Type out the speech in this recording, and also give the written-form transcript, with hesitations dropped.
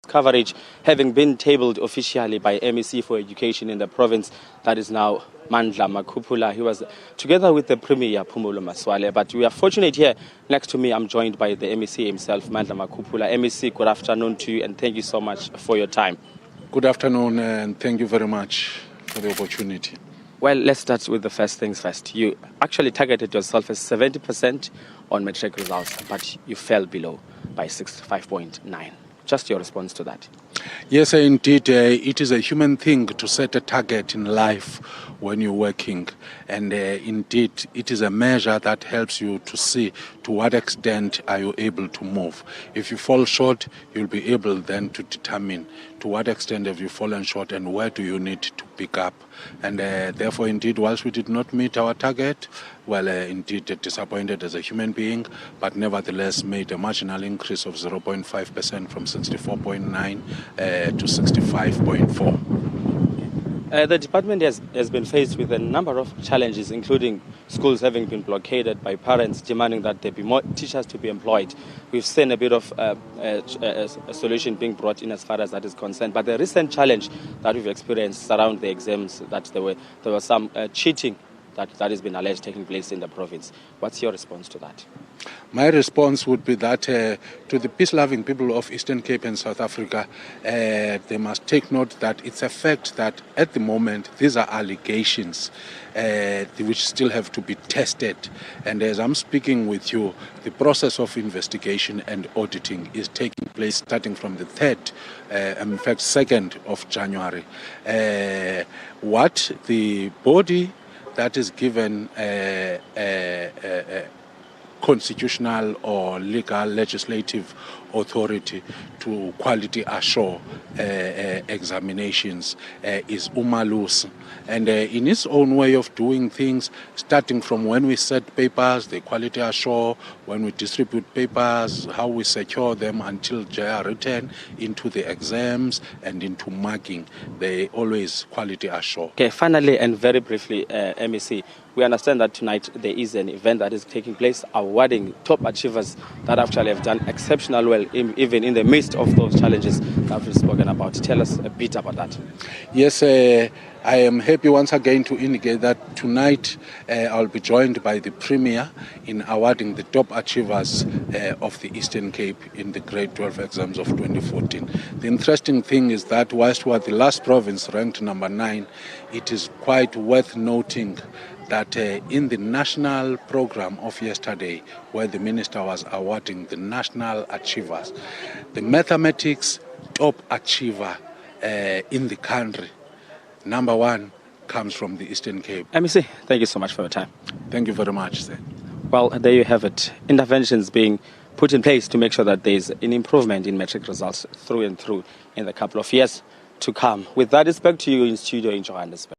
coverage, having been tabled officially by MEC for Education in the province. That is now Mandla Makhuphula. He was together with the Premier Phumulo Masualle. But we are fortunate here. Next to me, I'm joined by the MEC himself, Mandla Makhuphula. MEC, good afternoon to you, and thank you so much for your time. Good afternoon, and thank you very much for the opportunity. Well, let's start with the first things first. You actually targeted yourself as 70% on Matric results, but you fell below by 65.9. Just your response to that. Yes, indeed, it is a human thing to set a target in life when you're working. And indeed, it is a measure that helps you to see to what extent are you able to move. If you fall short, you'll be able then to determine to what extent have you fallen short and where do you need to pick up. And therefore, indeed, whilst we did not meet our target, well, indeed, disappointed as a human being, but nevertheless made a marginal increase of 0.5% from 64.9 to 65.4. The department has been faced with a number of challenges, including schools having been blockaded by parents demanding that there be more teachers to be employed. We've seen a bit of a solution being brought in as far as that is concerned. But the recent challenge that we've experienced around the exams, that there was some cheating that has been alleged taking place in the province. What's your response to that? My response would be that to the peace-loving people of Eastern Cape and South Africa, they must take note that it's a fact that at the moment these are allegations which still have to be tested. And as I'm speaking with you, the process of investigation and auditing is taking place starting from the 3rd, in fact 2nd of January. What the body that is given constitutional or legal legislative authority to quality assure examinations is Umalus. And in its own way of doing things, starting from when we set papers, the quality assure, when we distribute papers, how we secure them until they are written into the exams and into marking, they always quality assure. Okay, finally and very briefly, MEC, we understand that tonight there is an event that is taking place awarding top achievers that actually have done exceptional well, even in the midst of those challenges that we've spoken about. Tell us a bit about that. Yes, I am happy once again to indicate that tonight I'll be joined by the Premier in awarding the top achievers of the Eastern Cape in the Grade 12 exams of 2014. The interesting thing is that whilst we are the last province ranked number 9, it is quite worth noting that in the national program of yesterday, where the minister was awarding the national achievers, the mathematics top achiever in the country, number 1, comes from the Eastern Cape. MEC, thank you so much for your time. Thank you very much, sir. Well, there you have it. Interventions being put in place to make sure that there is an improvement in Matric results through and through in the couple of years to come. With that, it's back to you in studio in Johannesburg.